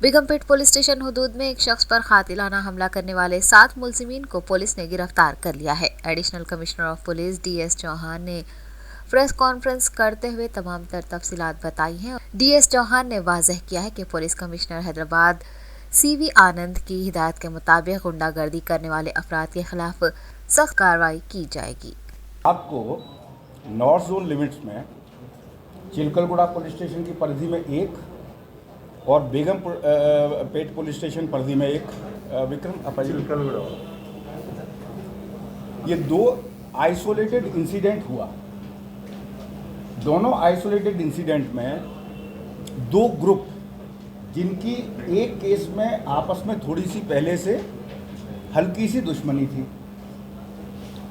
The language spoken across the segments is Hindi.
बेगमपेट पुलिस स्टेशन हुदूद में एक शख्स पर कातिलाना हमला करने वाले 7 मुलजिमीन को पुलिस ने गिरफ्तार कर लिया है। Additional commissioner of police DS Chauhan ने प्रेस कॉन्फ्रेंस करते हुए तमाम तर तफसीलात बताई हैं। DS चौहान ने वाज़ेह किया है कि पुलिस कमिश्नर हैदराबाद CV आनंद की हिदायत के मुताबिक गुंडागर्दी करने वाले अफराद के खिलाफ सख्त कार्रवाई की जाएगी। आपको नॉर्थ जोन लिमिट्स में चिलकलगुड़ा पुलिस स्टेशन की परिधि में एक और बेगमपेट पुलिस स्टेशन परिधि में एक चिलकलगुड़ा, ये 2 आइसोलेटेड इंसिडेंट हुआ। दोनों आइसोलेटेड इंसिडेंट में 2 ग्रुप जिनकी एक केस में आपस में थोड़ी सी पहले से हल्की सी दुश्मनी थी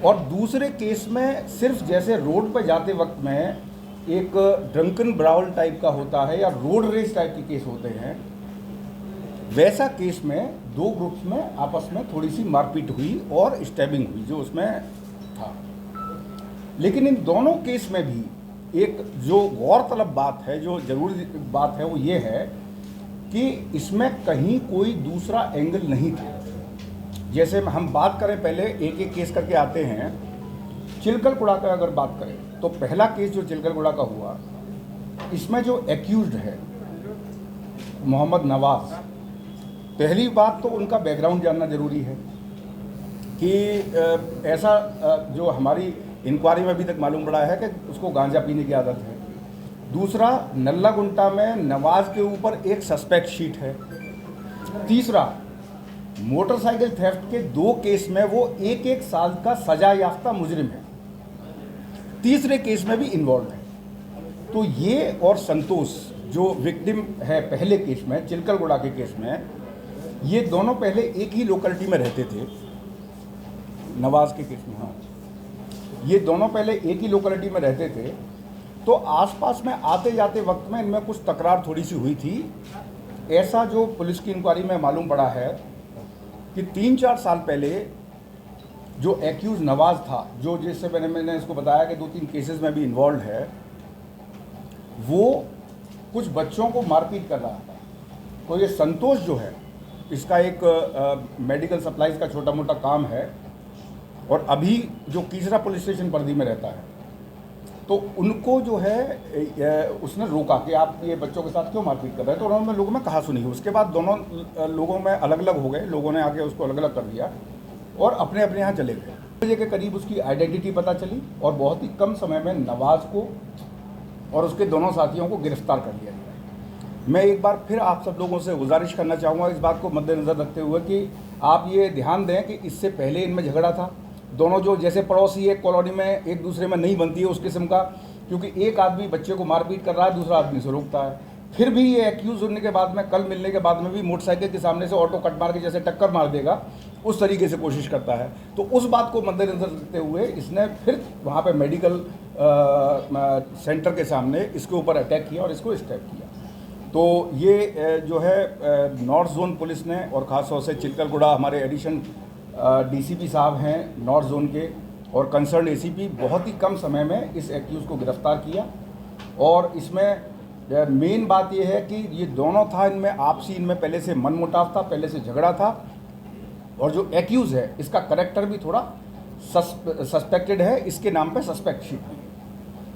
और दूसरे केस में सिर्फ जैसे रोड पर जाते वक्त में एक ड्रंकन ब्राउल टाइप का होता है या रोड रेस टाइप के केस होते हैं, वैसा केस में 2 ग्रुप्स में आपस में थोड़ी सी मारपीट हुई और स्टैबिंग हुई जो उसमें था। लेकिन इन दोनों केस में भी एक जो गौरतलब बात है, जो ज़रूरी बात है, वो ये है कि इसमें कहीं कोई दूसरा एंगल नहीं था। जैसे हम बात करें, पहले एक एक केस करके आते हैं। चिलकलगुड़ा का अगर बात करें तो पहला केस जो चिलकलगुड़ा का हुआ, इसमें जो एक्यूज्ड है मोहम्मद नवाज, पहली बात तो उनका बैकग्राउंड जानना ज़रूरी है कि ऐसा जो हमारी इंक्वायरी में अभी तक मालूम पड़ा है कि उसको गांजा पीने की आदत है। दूसरा, नल्ला गुंटा में नवाज के ऊपर एक सस्पेक्ट शीट है। तीसरा, मोटरसाइकिल थेफ्ट के 2 केस में वो 1-1 साल का सजा याफ्ता मुजरिम है, तीसरे केस में भी इन्वॉल्व है। तो ये और संतोष जो विक्टिम है पहले केस में, चिलकलगुड़ा के केस में, ये दोनों पहले एक ही लोकेलिटी में रहते थे। नवाज के केस में, हाँ, ये दोनों पहले एक ही लोकेलिटी में रहते थे। तो आसपास में आते जाते वक्त में इनमें कुछ तकरार थोड़ी सी हुई थी। ऐसा जो पुलिस की इंक्वायरी में मालूम पड़ा है कि 3-4 साल पहले जो एक्यूज नवाज था, जो जिससे मैंने इसको बताया कि 2-3 केसेस में भी इन्वॉल्व है, वो कुछ बच्चों को मारपीट कर रहा था। तो ये संतोष जो है, इसका एक मेडिकल सप्लाईज का छोटा मोटा काम है और अभी जो कीसरा पुलिस स्टेशन परिधि में रहता है, तो उनको जो है उसने रोका कि आप ये बच्चों के साथ क्यों मारपीट कर रहे हैं। तो उन्होंने लोगों में कहा सुनी। उसके बाद दोनों लोगों में अलग अलग हो गए, लोगों ने आके उसको अलग अलग कर दिया और अपने अपने यहाँ चले गए। बजे के करीब उसकी आइडेंटिटी पता चली और बहुत ही कम समय में नवाज को और उसके दोनों साथियों को गिरफ्तार कर लिया गया। मैं एक बार फिर आप सब लोगों से गुजारिश करना चाहूँगा, इस बात को मद्देनज़र रखते हुए, कि आप ये ध्यान दें कि इससे पहले इनमें झगड़ा था। दोनों जो जैसे पड़ोसी एक कॉलोनी में एक दूसरे में नहीं बनती है उस किस्म का, क्योंकि एक आदमी बच्चे को मारपीट कर रहा है, दूसरा आदमी से रोकता है। फिर भी ये एक्यूज होने के बाद में, कल मिलने के बाद में भी मोटरसाइकिल के सामने से ऑटो कट मार के जैसे टक्कर मार देगा, उस तरीके से कोशिश करता है। तो उस बात को मद्देनजर रखते हुए इसने फिर वहाँ पे मेडिकल सेंटर के सामने इसके ऊपर अटैक किया और इसको स्टैब किया। तो ये जो है नॉर्थ जोन पुलिस ने, और ख़ास तौर से चिलकलगुड़ा हमारे एडिशन DCP साहब हैं नॉर्थ जोन के और कंसर्न ACP, बहुत ही कम समय में इस एक्यूज़ को गिरफ्तार किया। और इसमें मेन बात यह है कि ये दोनों था, इनमें आपसी इनमें पहले से मनमुटाव था, पहले से झगड़ा था। और जो एक्यूज़ है इसका करेक्टर भी थोड़ा सस्पेक्टेड है, इसके नाम पे सस्पेक्ट शीट है।